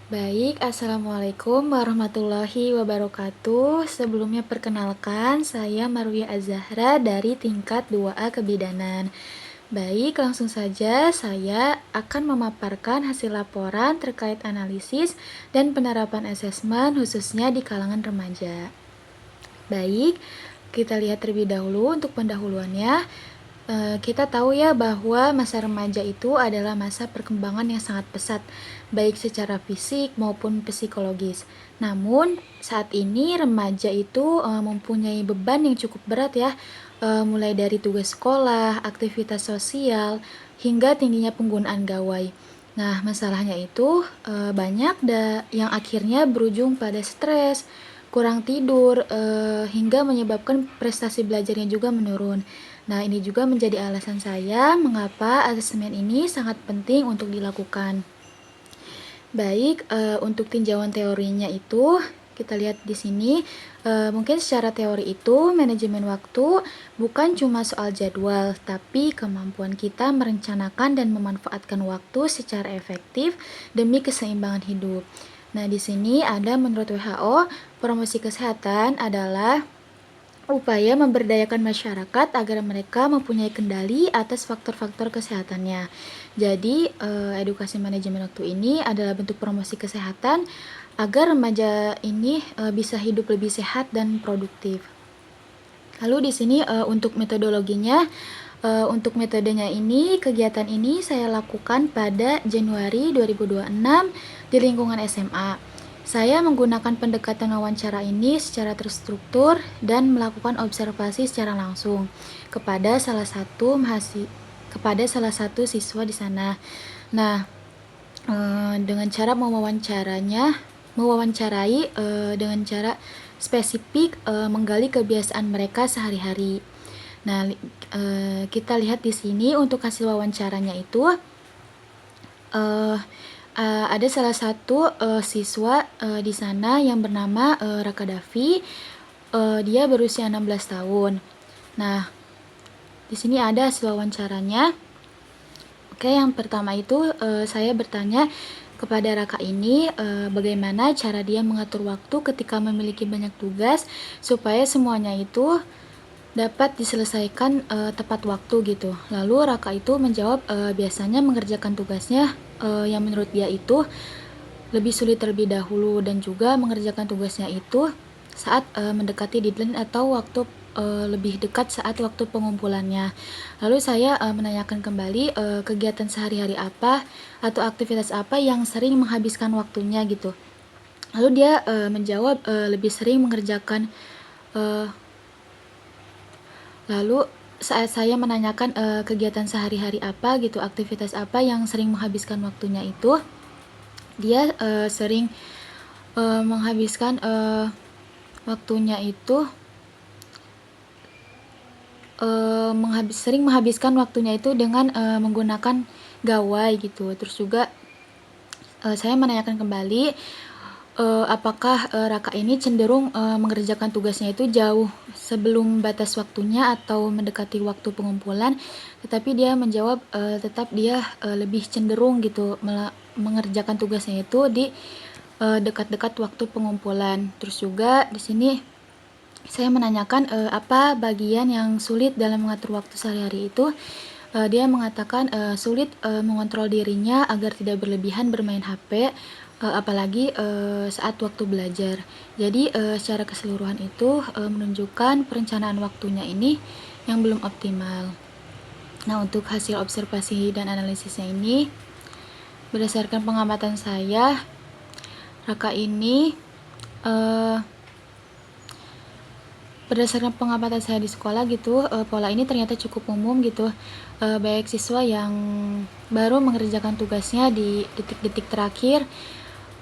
Baik, Assalamualaikum warahmatullahi wabarakatuh. Sebelumnya perkenalkan, saya Marwiyah Az-Zahra dari tingkat 2A Kebidanan. Baik, langsung saja saya akan memaparkan hasil laporan terkait analisis dan penerapan asesmen khususnya di kalangan remaja. Baik, kita lihat terlebih dahulu untuk pendahuluannya. Kita tahu ya bahwa masa remaja itu adalah masa perkembangan yang sangat pesat, baik secara fisik maupun psikologis. Namun, saat ini remaja itu mempunyai beban yang cukup berat ya, mulai dari tugas sekolah, aktivitas sosial, hingga tingginya penggunaan gawai. Nah, masalahnya itu banyak yang akhirnya berujung pada stres, kurang tidur, hingga menyebabkan prestasi belajarnya juga menurun. Nah, ini juga menjadi alasan saya mengapa asesmen ini sangat penting untuk dilakukan. Baik, untuk tinjauan teorinya itu kita lihat di sini. Mungkin secara teori itu manajemen waktu bukan cuma soal jadwal, tapi kemampuan kita merencanakan dan memanfaatkan waktu secara efektif demi keseimbangan hidup. Nah, di sini ada menurut WHO, promosi kesehatan adalah upaya memberdayakan masyarakat agar mereka mempunyai kendali atas faktor-faktor kesehatannya. Jadi, edukasi manajemen waktu ini adalah bentuk promosi kesehatan agar remaja ini bisa hidup lebih sehat dan produktif. Lalu di sini untuk metodologinya, untuk metodenya ini, kegiatan ini saya lakukan pada Januari 2026 di lingkungan SMA. Saya menggunakan pendekatan wawancara ini secara terstruktur dan melakukan observasi secara langsung kepada salah satu siswa di sana. Nah, dengan cara mewawancarai dengan cara spesifik menggali kebiasaan mereka sehari-hari. Nah, kita lihat di sini untuk hasil wawancaranya itu ada salah satu siswa di sana yang bernama Raka Davi. Dia berusia 16 tahun. Nah, di sini ada hasil wawancaranya. Oke, yang pertama itu saya bertanya kepada Raka ini bagaimana cara dia mengatur waktu ketika memiliki banyak tugas supaya semuanya itu dapat diselesaikan tepat waktu gitu. Lalu Raka itu menjawab biasanya mengerjakan tugasnya yang menurut dia itu lebih sulit terlebih dahulu, dan juga mengerjakan tugasnya itu saat mendekati deadline atau waktu lebih dekat saat waktu pengumpulannya. Lalu saya menanyakan kembali kegiatan sehari-hari apa atau aktivitas apa yang sering menghabiskan waktunya gitu. Lalu dia menjawab lebih sering mengerjakan Lalu saat saya menanyakan kegiatan sehari-hari apa gitu, aktivitas apa yang sering menghabiskan waktunya itu, dia sering menghabiskan waktunya itu sering menghabiskan waktunya itu dengan menggunakan gawai gitu. Terus juga saya menanyakan kembali apakah Raka ini cenderung mengerjakan tugasnya itu jauh sebelum batas waktunya atau mendekati waktu pengumpulan, tetapi dia menjawab tetap dia lebih cenderung gitu mengerjakan tugasnya itu di dekat-dekat waktu pengumpulan. Terus juga di sini saya menanyakan apa bagian yang sulit dalam mengatur waktu sehari-hari itu. Dia mengatakan sulit mengontrol dirinya agar tidak berlebihan bermain HP, apalagi saat waktu belajar. Jadi secara keseluruhan itu menunjukkan perencanaan waktunya ini yang belum optimal. Nah, untuk hasil observasi dan analisisnya ini, berdasarkan pengamatan saya, Raka ini berdasarkan pengamatan saya di sekolah gitu, pola ini ternyata cukup umum gitu. Baik siswa yang baru mengerjakan tugasnya di detik-detik terakhir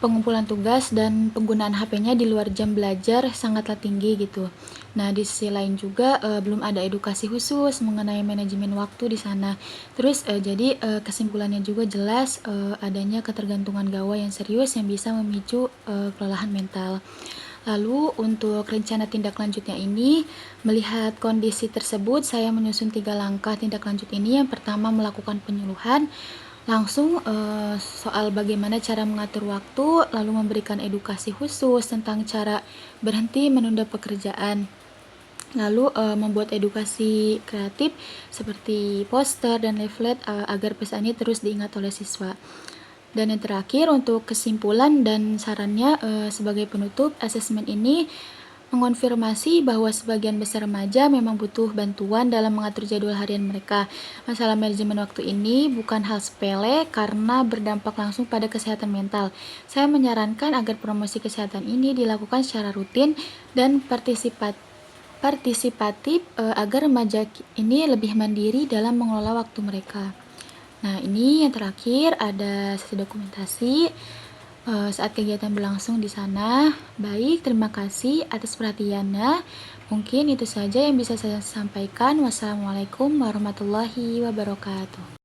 pengumpulan tugas dan penggunaan HP-nya di luar jam belajar sangatlah tinggi gitu. Nah, di sisi lain juga belum ada edukasi khusus mengenai manajemen waktu di sana. Terus jadi kesimpulannya juga jelas adanya ketergantungan gawai yang serius yang bisa memicu kelelahan mental. Lalu untuk rencana tindak lanjutnya ini, melihat kondisi tersebut, saya menyusun 3 langkah tindak lanjut ini. Yang pertama, melakukan penyuluhan Langsung soal bagaimana cara mengatur waktu, lalu memberikan edukasi khusus tentang cara berhenti menunda pekerjaan. Lalu membuat edukasi kreatif seperti poster dan leaflet agar pesan ini terus diingat oleh siswa. Dan yang terakhir untuk kesimpulan dan sarannya sebagai penutup, asesmen ini mengonfirmasi bahwa sebagian besar remaja memang butuh bantuan dalam mengatur jadwal harian mereka. Masalah manajemen waktu ini bukan hal sepele karena berdampak langsung pada kesehatan mental. Saya menyarankan agar promosi kesehatan ini dilakukan secara rutin dan partisipatif agar remaja ini lebih mandiri dalam mengelola waktu mereka. Nah, ini yang terakhir ada sesi dokumentasi saat kegiatan berlangsung di sana. Baik, terima kasih atas perhatiannya. Mungkin itu saja yang bisa saya sampaikan. Wassalamualaikum warahmatullahi wabarakatuh.